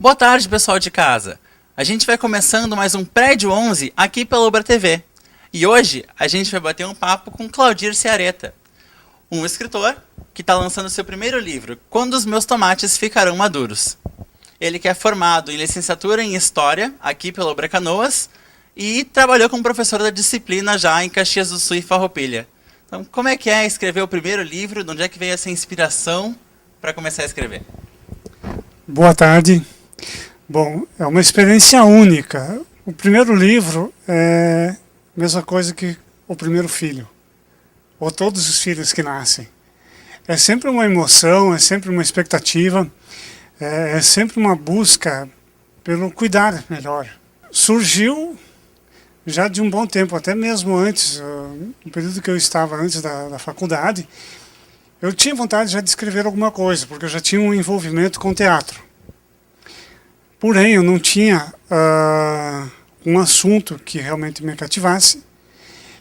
Boa tarde, pessoal de casa. A gente vai começando mais um Prédio 11 aqui pela Ubra TV. E hoje a gente vai bater um papo com Claudir Ciareta, um escritor que está lançando seu primeiro livro, Quando os Meus Tomates Ficarão Maduros. Ele que é formado em licenciatura em História aqui pela Ubra Canoas e trabalhou como professor da disciplina já em Caxias do Sul e Farroupilha. Então, como é que é escrever o primeiro livro? De onde é que veio essa inspiração para começar a escrever? Boa tarde. Bom, é uma experiência única. O primeiro livro é a mesma coisa que o primeiro filho, ou todos os filhos que nascem. É sempre uma emoção, é sempre uma expectativa, é sempre uma busca pelo cuidar melhor. Surgiu já de um bom tempo, até mesmo antes, no período que eu estava antes da faculdade, eu tinha vontade já de escrever alguma coisa, porque eu já tinha um envolvimento com teatro. Porém, eu não tinha um assunto que realmente me cativasse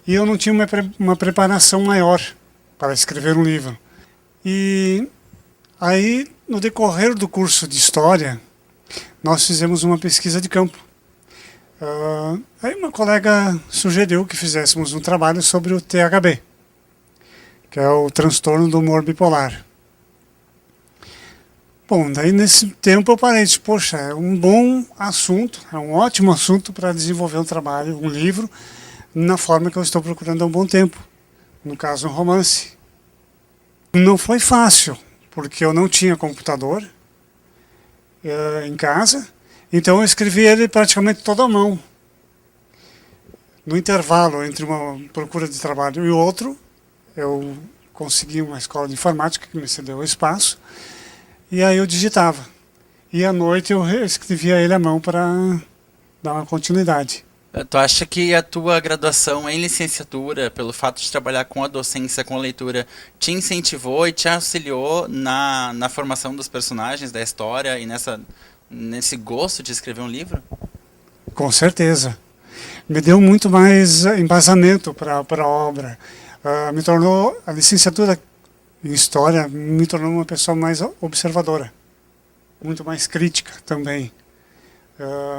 e eu não tinha uma preparação maior para escrever um livro. E aí, no decorrer do curso de História, nós fizemos uma pesquisa de campo. Aí uma colega sugeriu que fizéssemos um trabalho sobre o THB, que é o transtorno do humor bipolar. Bom, daí nesse tempo eu parei, disse, poxa, é um bom assunto, é um ótimo assunto para desenvolver um trabalho, um livro, na forma que eu estou procurando há um bom tempo. No caso, um romance. Não foi fácil, porque eu não tinha computador em casa, então eu escrevi ele praticamente todo à mão. No intervalo entre uma procura de trabalho e outro, eu consegui uma escola de informática que me cedeu espaço, e aí eu digitava. E à noite eu escrevia ele à mão para dar uma continuidade. Tu acha que a tua graduação em licenciatura, pelo fato de trabalhar com a docência, com a leitura, te incentivou e te auxiliou na formação dos personagens, da história e nesse gosto de escrever um livro? Com certeza. Me deu muito mais embasamento para a obra. Me tornou, a licenciatura em História me tornou uma pessoa mais observadora, muito mais crítica também.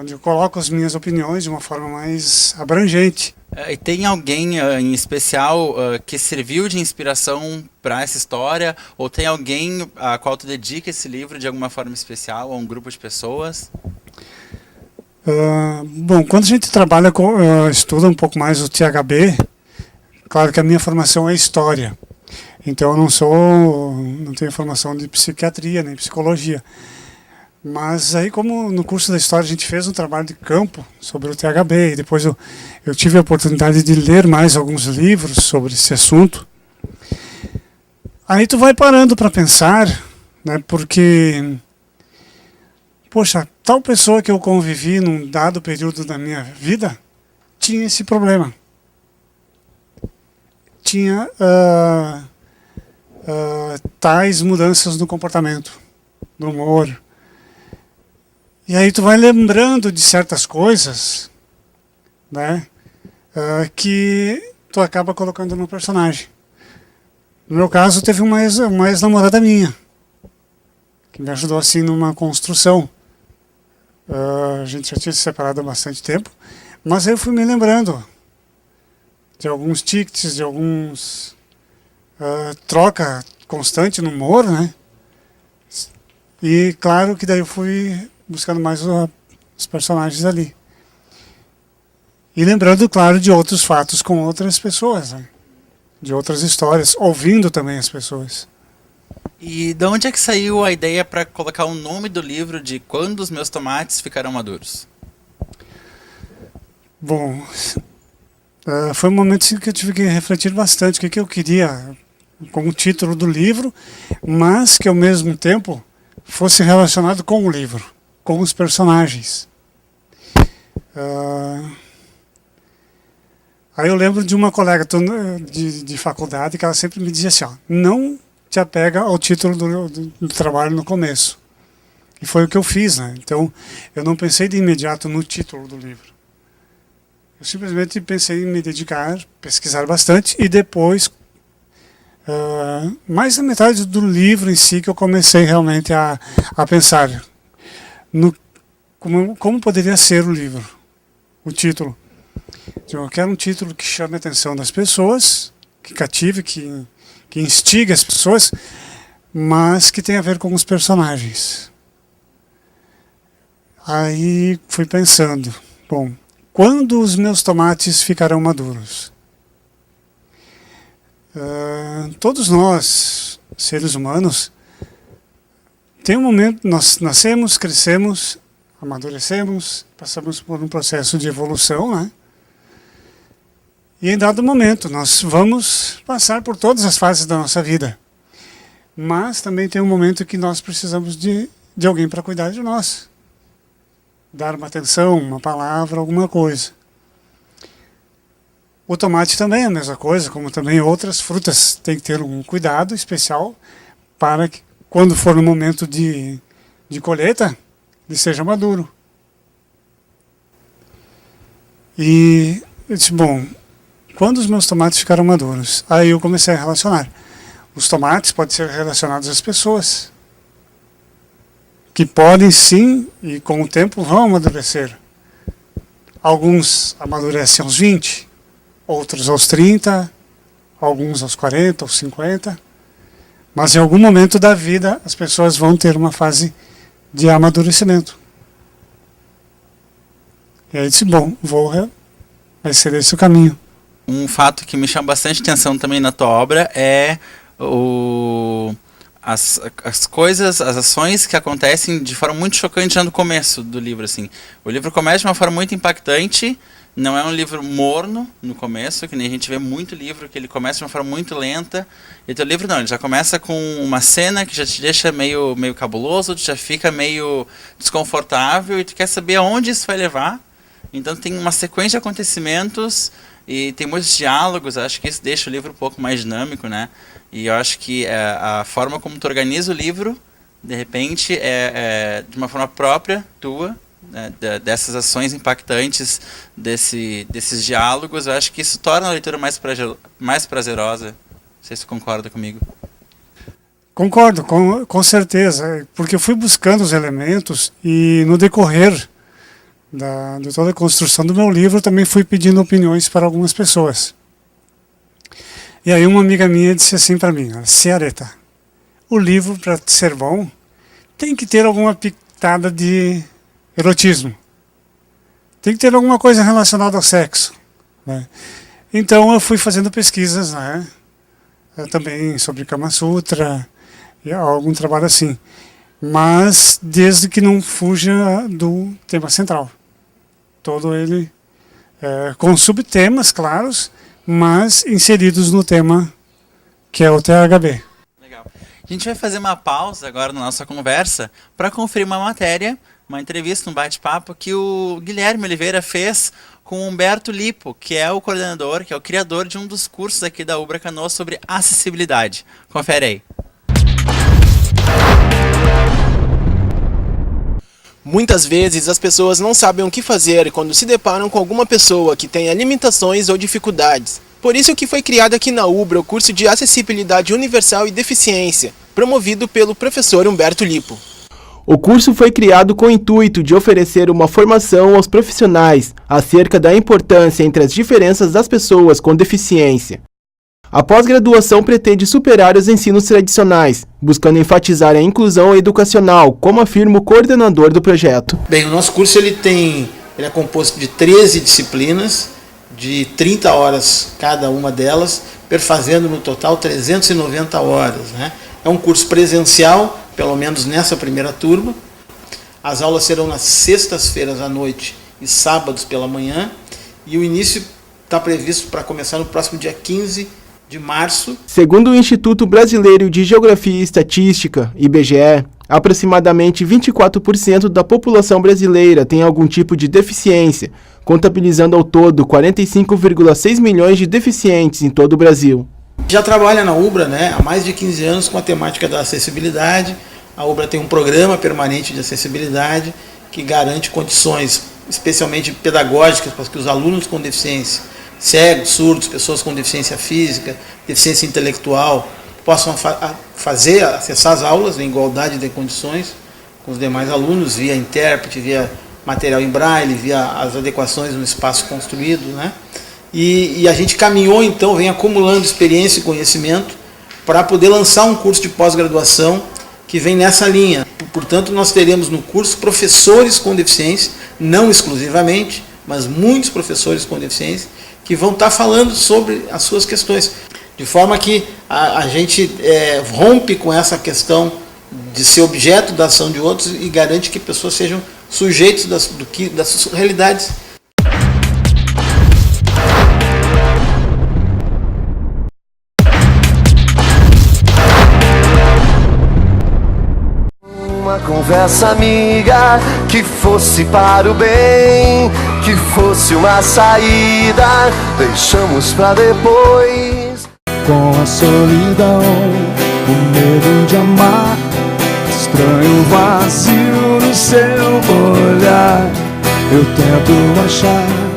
Onde eu coloco as minhas opiniões de uma forma mais abrangente. E tem alguém em especial que serviu de inspiração para essa história? Ou tem alguém a qual tu dedica esse livro de alguma forma especial, a um grupo de pessoas? Bom, quando a gente trabalha estuda um pouco mais o THB, claro que a minha formação é História. Então eu não tenho formação de psiquiatria nem psicologia. Mas aí, como no curso da História a gente fez um trabalho de campo sobre o THB, e depois eu tive a oportunidade de ler mais alguns livros sobre esse assunto, aí tu vai parando para pensar, né, porque, poxa, tal pessoa que eu convivi num dado período da minha vida tinha esse problema. Tinha tais mudanças no comportamento, no humor. E aí tu vai lembrando de certas coisas, né, que tu acaba colocando no personagem. No meu caso, teve uma ex-namorada minha, que me ajudou assim numa construção. A gente já tinha se separado há bastante tempo, mas aí eu fui me lembrando de alguns tics, de alguns troca constante no humor, né? E claro que daí eu fui buscando mais os personagens ali. E lembrando, claro, de outros fatos com outras pessoas, né? De outras histórias, ouvindo também as pessoas. E de onde é que saiu a ideia para colocar o nome do livro de Quando os Meus Tomates Ficarão Maduros? Bom, foi um momento assim, que eu tive que refletir bastante o que eu queria como título do livro, mas que ao mesmo tempo fosse relacionado com o livro, com os personagens. Aí eu lembro de uma colega de faculdade que ela sempre me dizia assim, ó, não te apega ao título do trabalho no começo. E foi o que eu fiz, né? Então eu não pensei de imediato no título do livro. Eu simplesmente pensei em me dedicar, pesquisar bastante e depois, mais da metade do livro em si, que eu comecei realmente a pensar no como poderia ser o livro, o título. Então, eu quero um título que chame a atenção das pessoas, que cative, que instigue as pessoas, mas que tenha a ver com os personagens. Aí fui pensando, bom, quando os meus tomates ficarão maduros? Todos nós, seres humanos, tem um momento, nós nascemos, crescemos, amadurecemos, passamos por um processo de evolução, né? E em dado momento nós vamos passar por todas as fases da nossa vida. Mas também tem um momento que nós precisamos de alguém para cuidar de nós. Dar uma atenção, uma palavra, alguma coisa. O tomate também é a mesma coisa, como também outras frutas. Tem que ter um cuidado especial para que, quando for no momento de colheita, ele seja maduro. E eu disse, bom, quando os meus tomates ficaram maduros? Aí eu comecei a relacionar. Os tomates podem ser relacionados às pessoas, que podem sim, e com o tempo vão amadurecer. Alguns amadurecem aos 20, outros aos 30, alguns aos 40, aos 50. Mas em algum momento da vida as pessoas vão ter uma fase de amadurecimento. E aí disse, bom, vai ser esse o caminho. Um fato que me chama bastante atenção também na tua obra é as coisas, as ações que acontecem de forma muito chocante já no começo do livro, assim. O livro começa de uma forma muito impactante, não é um livro morno no começo, que nem a gente vê muito livro, que ele começa de uma forma muito lenta, e teu livro não, ele já começa com uma cena que já te deixa meio cabuloso, tu já fica meio desconfortável, e tu quer saber aonde isso vai levar. Então tem uma sequência de acontecimentos, e tem muitos diálogos, acho que isso deixa o livro um pouco mais dinâmico, né? E eu acho que a forma como tu organiza o livro, de repente, é de uma forma própria, tua, né? Dessas ações impactantes, desses diálogos, eu acho que isso torna a leitura mais prazerosa. Não sei se tu concorda comigo. Concordo, com certeza, porque eu fui buscando os elementos e no decorrer de toda a construção do meu livro, também fui pedindo opiniões para algumas pessoas. E aí uma amiga minha disse assim para mim, Ciareta, o livro, para ser bom, tem que ter alguma pitada de erotismo. Tem que ter alguma coisa relacionada ao sexo, né? Então eu fui fazendo pesquisas, né? Também sobre Kama Sutra, e algum trabalho assim. Mas desde que não fuja do tema central. Todo ele com subtemas claros, mas inseridos no tema que é o THB. Legal. A gente vai fazer uma pausa agora na nossa conversa para conferir uma matéria, uma entrevista, um bate-papo que o Guilherme Oliveira fez com o Humberto Lippo, que é o coordenador, que é o criador de um dos cursos aqui da Ubra Canoas sobre acessibilidade. Confere aí. Muitas vezes as pessoas não sabem o que fazer quando se deparam com alguma pessoa que tenha limitações ou dificuldades. Por isso que foi criado aqui na Ubra o curso de Acessibilidade Universal e Deficiência, promovido pelo professor Humberto Lippo. O curso foi criado com o intuito de oferecer uma formação aos profissionais acerca da importância entre as diferenças das pessoas com deficiência. A pós-graduação pretende superar os ensinos tradicionais, buscando enfatizar a inclusão educacional, como afirma o coordenador do projeto. Bem, o nosso curso ele é composto de 13 disciplinas, de 30 horas cada uma delas, perfazendo no total 390 horas, né? É um curso presencial, pelo menos nessa primeira turma. As aulas serão nas sextas-feiras à noite e sábados pela manhã, e o início está previsto para começar no próximo dia 15 de março. Segundo o Instituto Brasileiro de Geografia e Estatística, IBGE, aproximadamente 24% da população brasileira tem algum tipo de deficiência, contabilizando ao todo 45,6 milhões de deficientes em todo o Brasil. Já trabalha na Ubra, né, há mais de 15 anos com a temática da acessibilidade. A Ubra tem um programa permanente de acessibilidade que garante condições, especialmente pedagógicas, para que os alunos com deficiência, cegos, surdos, pessoas com deficiência física, deficiência intelectual, possam acessar as aulas em igualdade de condições com os demais alunos, via intérprete, via material em braille, via as adequações no espaço construído, né? E a gente caminhou, então, vem acumulando experiência e conhecimento para poder lançar um curso de pós-graduação que vem nessa linha. Portanto, nós teremos no curso professores com deficiência, não exclusivamente, mas muitos professores com deficiência, que vão estar falando sobre as suas questões. De forma que a gente rompe com essa questão de ser objeto da ação de outros e garante que pessoas sejam sujeitos das suas realidades. Uma conversa amiga que fosse para o bem, que fosse uma saída, deixamos pra depois. Com a solidão, o medo de amar, estranho vazio no seu olhar, eu tento achar.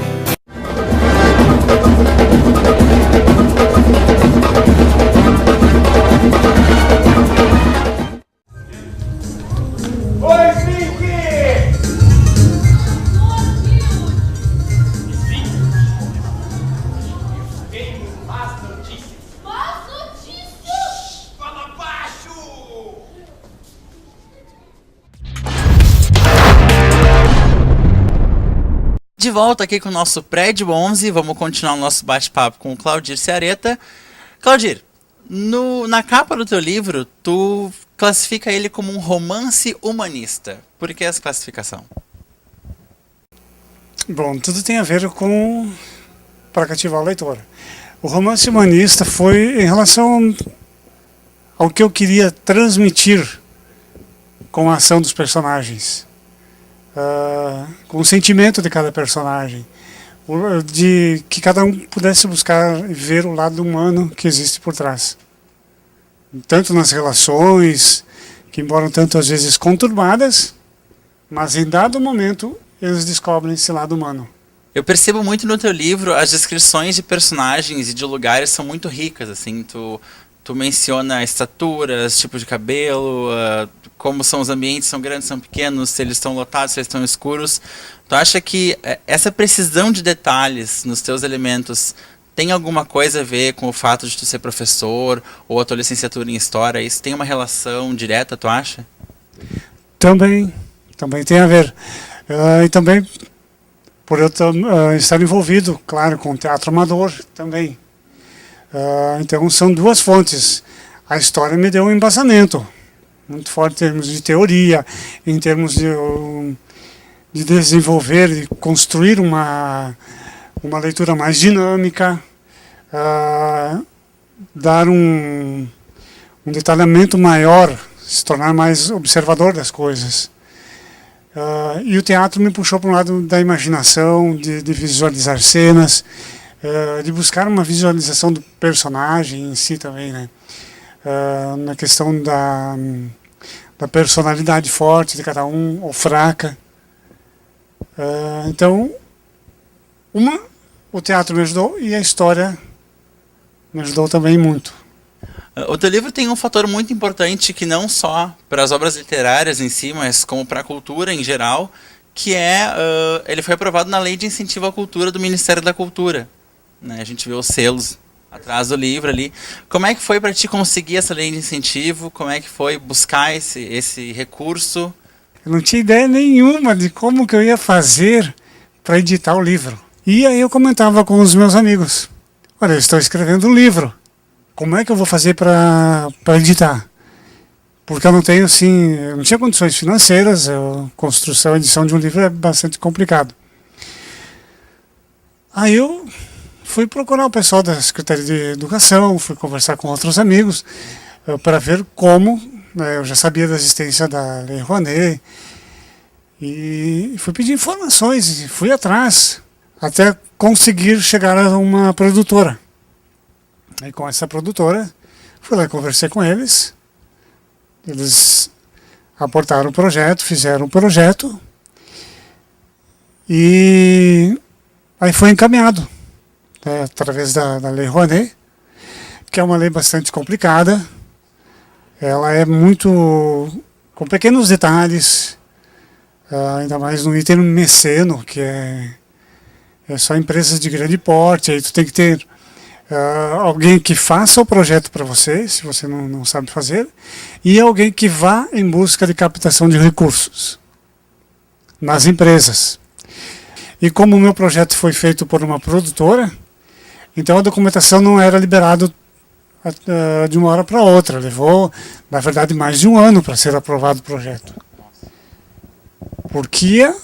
De volta aqui com o nosso Prédio 11, vamos continuar o nosso bate-papo com o Claudir Ciareta. Claudir, na capa do teu livro, tu classifica ele como um romance humanista. Por que essa classificação? Bom, tudo tem a ver com para cativar o leitor. O romance humanista foi em relação ao que eu queria transmitir com a ação dos personagens. Com o sentimento de cada personagem, de que cada um pudesse buscar ver o lado humano que existe por trás, tanto nas relações, que embora tanto às vezes conturbadas, mas em dado momento eles descobrem esse lado humano. Eu percebo muito no teu livro, as descrições de personagens e de lugares são muito ricas, assim, tu menciona estaturas, tipo de cabelo, como são os ambientes, são grandes, são pequenos, se eles estão lotados, se eles estão escuros. Tu acha que essa precisão de detalhes nos teus elementos tem alguma coisa a ver com o fato de tu ser professor ou a tua licenciatura em História? Isso tem uma relação direta, tu acha? Também tem a ver. E também por eu estar envolvido, claro, com o teatro amador também. Então são duas fontes. A história me deu um embasamento muito forte em termos de teoria, em termos de desenvolver, de construir uma leitura mais dinâmica, dar um detalhamento maior, se tornar mais observador das coisas. E o teatro me puxou para um lado da imaginação, de visualizar cenas, de buscar uma visualização do personagem em si também, né? Na questão da personalidade forte de cada um, ou fraca. Então, o teatro me ajudou e a história me ajudou também muito. O teu livro tem um fator muito importante que não só para as obras literárias em si, mas como para a cultura em geral, que ele foi aprovado na Lei de Incentivo à Cultura do Ministério da Cultura. Né? A gente vê os selos atrás do livro ali. Como é que foi para ti conseguir essa lei de incentivo? Como é que foi buscar esse recurso? Eu não tinha ideia nenhuma de como que eu ia fazer para editar o livro. E aí eu comentava com os meus amigos: olha, eu estou escrevendo um livro. Como é que eu vou fazer para editar? Porque eu não tenho, assim, eu não tinha condições financeiras, construção, edição de um livro é bastante complicado. Aí eu fui procurar o pessoal da Secretaria de Educação, fui conversar com outros amigos para ver como, né, eu já sabia da existência da Lei Rouanet, e fui pedir informações, e fui atrás, até conseguir chegar a uma produtora. E com essa produtora, fui lá e conversei com eles, eles aportaram o projeto, fizeram o projeto, e aí foi encaminhado, né, através da Lei Rouanet, que é uma lei bastante complicada. Ela é muito com pequenos detalhes, ainda mais no item meceno, que é só empresas de grande porte. Aí tu tem que ter alguém que faça o projeto para você, se você não sabe fazer, e alguém que vá em busca de captação de recursos nas empresas. E como o meu projeto foi feito por uma produtora, então a documentação não era liberada de uma hora para outra. Levou, na verdade, mais de um ano para ser aprovado o projeto. Porque ia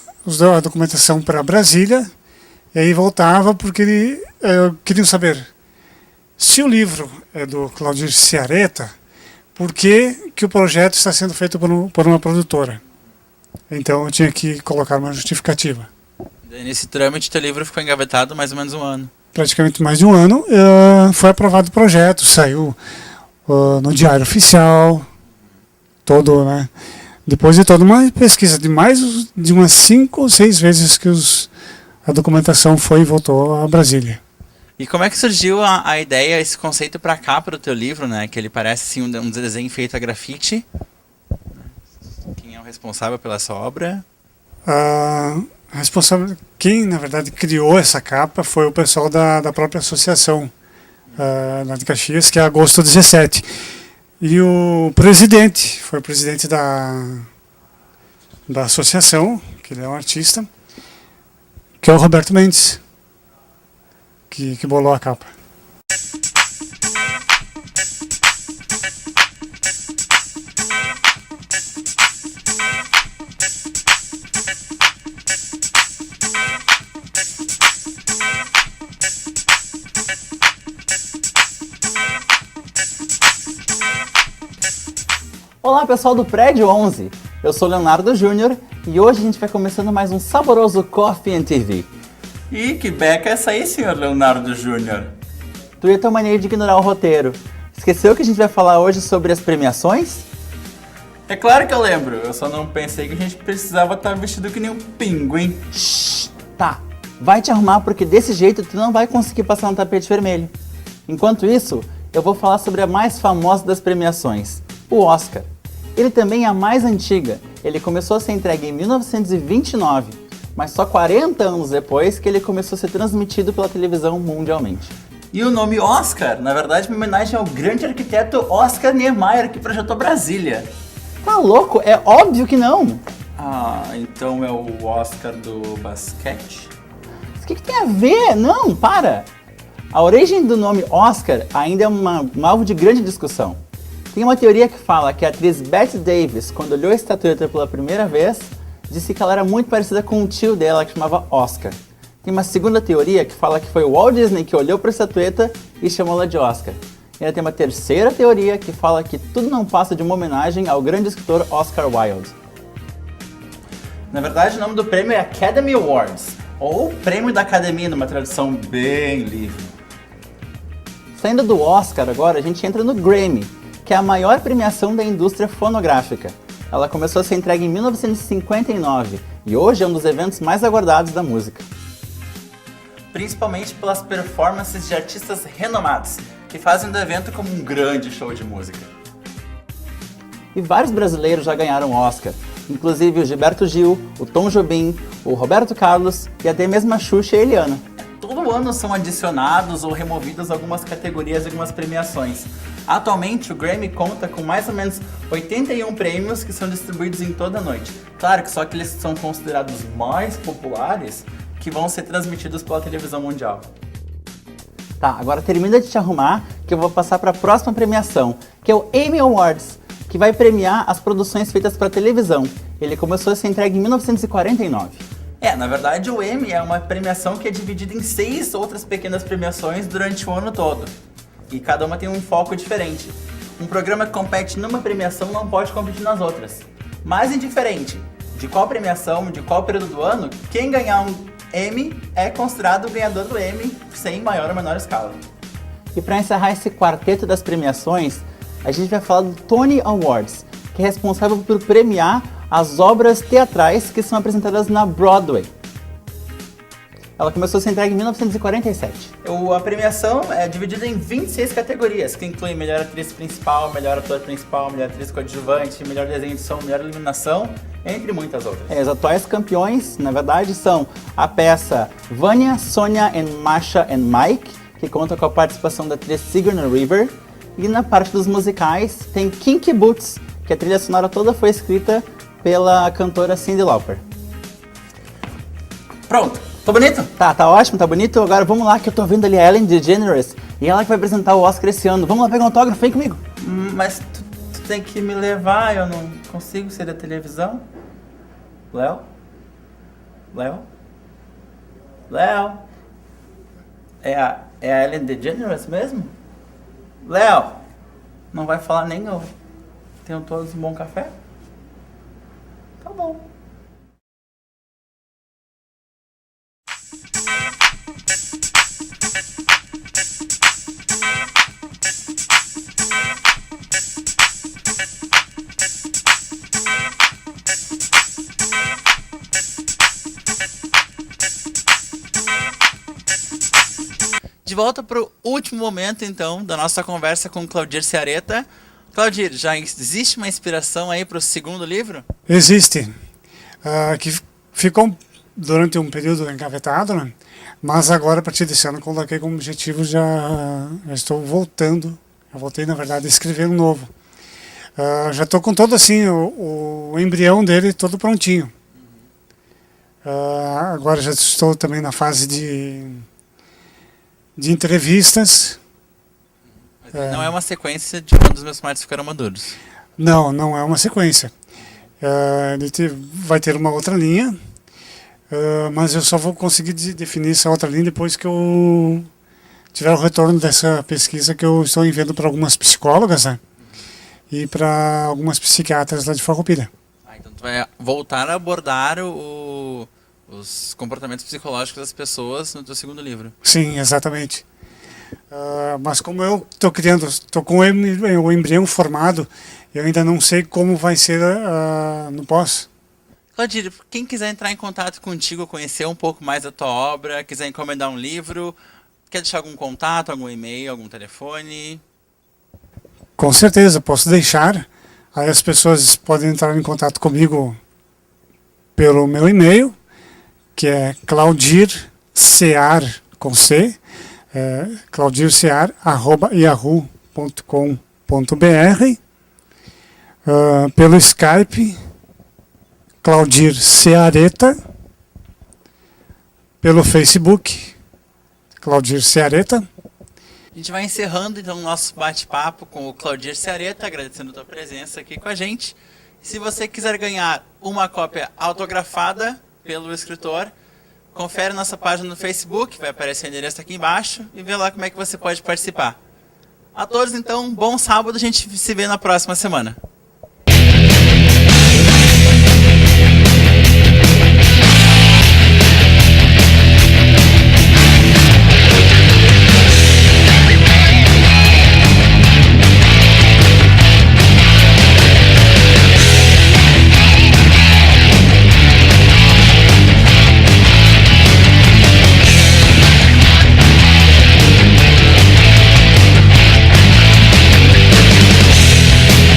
a documentação para Brasília, e aí voltava porque queriam saber se o livro é do Claudir Ciareta, por que o projeto está sendo feito por uma produtora. Então eu tinha que colocar uma justificativa. Nesse trâmite, teu livro ficou engavetado mais ou menos um ano. Praticamente mais de um ano, foi aprovado o projeto, saiu no Diário Oficial, todo, né? Depois de toda uma pesquisa de mais de umas 5 ou 6 vezes que a documentação foi e voltou a Brasília. E como é que surgiu a ideia, esse conceito para cá, para o teu livro, né? Que ele parece assim, um desenho feito a grafite. Quem é o responsável pela essa obra? Quem, na verdade, criou essa capa foi o pessoal da própria associação lá de Caxias, que é Agosto 17. E o presidente, foi o presidente da associação, que ele é um artista, que é o Roberto Mendes, que bolou a capa. Olá pessoal do Prédio 11, eu sou Leonardo Júnior e hoje a gente vai começando mais um saboroso Coffee and TV. E que beca é essa aí, senhor Leonardo Júnior? Tu ia ter mania de ignorar o roteiro. Esqueceu que a gente vai falar hoje sobre as premiações? É claro que eu lembro, eu só não pensei que a gente precisava estar vestido que nem um pinguim. Shhh, tá, vai te arrumar porque desse jeito tu não vai conseguir passar no tapete vermelho. Enquanto isso, eu vou falar sobre a mais famosa das premiações, o Oscar. Ele também é a mais antiga, ele começou a ser entregue em 1929, mas só 40 anos depois que ele começou a ser transmitido pela televisão mundialmente. E o nome Oscar, na verdade, é uma homenagem ao grande arquiteto Oscar Niemeyer, que projetou Brasília. Tá louco? É óbvio que não! Ah, então é o Oscar do basquete? O que tem a ver? Não, para! A origem do nome Oscar ainda é um alvo de grande discussão. Tem uma teoria que fala que a atriz Bette Davis, quando olhou a estatueta pela primeira vez, disse que ela era muito parecida com um tio dela que chamava Oscar. Tem uma segunda teoria que fala que foi o Walt Disney que olhou para a estatueta e chamou ela de Oscar. E ainda tem uma terceira teoria que fala que tudo não passa de uma homenagem ao grande escritor Oscar Wilde. Na verdade, o nome do prêmio é Academy Awards, ou Prêmio da Academia, numa tradução bem livre. Saindo do Oscar agora, a gente entra no Grammy, que é a maior premiação da indústria fonográfica. Ela começou a ser entregue em 1959 e hoje é um dos eventos mais aguardados da música. Principalmente pelas performances de artistas renomados, que fazem do evento como um grande show de música. E vários brasileiros já ganharam o Oscar, inclusive o Gilberto Gil, o Tom Jobim, o Roberto Carlos e até mesmo a Xuxa e a Eliana. Todo ano são adicionados ou removidas algumas categorias e algumas premiações. Atualmente, o Grammy conta com mais ou menos 81 prêmios que são distribuídos em toda a noite. Claro que só aqueles que são considerados mais populares que vão ser transmitidos pela televisão mundial. Tá, agora termina de te arrumar que eu vou passar para a próxima premiação, que é o Emmy Awards, que vai premiar as produções feitas para televisão. Ele começou a ser entregue em 1949. Na verdade o Emmy é uma premiação que é dividida em 6 outras pequenas premiações durante o ano todo. E cada uma tem um foco diferente. Um programa que compete numa premiação não pode competir nas outras. Mas indiferente de qual premiação, de qual período do ano, quem ganhar um Emmy é considerado o ganhador do Emmy, sem maior ou menor escala. E para encerrar esse quarteto das premiações, a gente vai falar do Tony Awards, que é responsável por premiar as obras teatrais que são apresentadas na Broadway. Ela começou a ser entregue em 1947. A premiação é dividida em 26 categorias, que incluem melhor atriz principal, melhor ator principal, melhor atriz coadjuvante, melhor desenho de som, melhor iluminação, entre muitas outras. Os atuais campeões, na verdade, são a peça Vânia, Sônia and Masha and Mike, que conta com a participação da atriz Sigourney Weaver. E na parte dos musicais tem Kinky Boots, que a trilha sonora toda foi escrita pela cantora Cyndi Lauper. Pronto, tô bonito? Tá ótimo, tá bonito. Agora vamos lá que eu tô vendo ali a Ellen DeGeneres e ela que vai apresentar o Oscar esse ano. Vamos lá pegar um autógrafo, vem comigo. Mas tu tem que me levar, eu não consigo ser da televisão. Léo? É a Ellen DeGeneres mesmo? Léo, não vai falar nem eu. Tenham todos um bom café? Tá bom. De volta para o último momento, então, da nossa conversa com Claudir Ciareta. Claudir, já existe uma inspiração aí para o segundo livro? Existe. Que ficou durante um período engavetado, né? Mas agora, a partir desse ano, coloquei como objetivo, já estou voltando. Eu voltei, na verdade, a escrever um novo. Já estou com todo assim, o embrião dele todo prontinho. Agora já estou também na fase de entrevistas. Mas não é uma sequência de quando os meus tomates ficaram maduros. Não é uma sequência. Ele vai ter uma outra linha, mas eu só vou conseguir definir essa outra linha depois que eu tiver o retorno dessa pesquisa que eu estou enviando para algumas psicólogas, né, e para algumas psiquiatras lá de Farroupilha. Então tu vai voltar a abordar os comportamentos psicológicos das pessoas no teu segundo livro. Sim, exatamente. Mas como eu estou com o embrião formado, eu ainda não sei como vai ser no pós. Claudir, quem quiser entrar em contato contigo, conhecer um pouco mais da tua obra, quiser encomendar um livro, quer deixar algum contato, algum e-mail, algum telefone? Com certeza, posso deixar. Aí as pessoas podem entrar em contato comigo pelo meu e-mail, que é claudircear, com C, claudircear@yahoo.com.br, pelo Skype, Claudir Ciareta, pelo Facebook, Claudir Ciareta. A gente vai encerrando então o nosso bate-papo com o Claudir Ciareta, agradecendo a tua presença aqui com a gente. Se você quiser ganhar uma cópia autografada pelo escritor, confere nossa página no Facebook, vai aparecer o endereço aqui embaixo, e vê lá como é que você pode participar. A todos, então, um bom sábado, a gente se vê na próxima semana.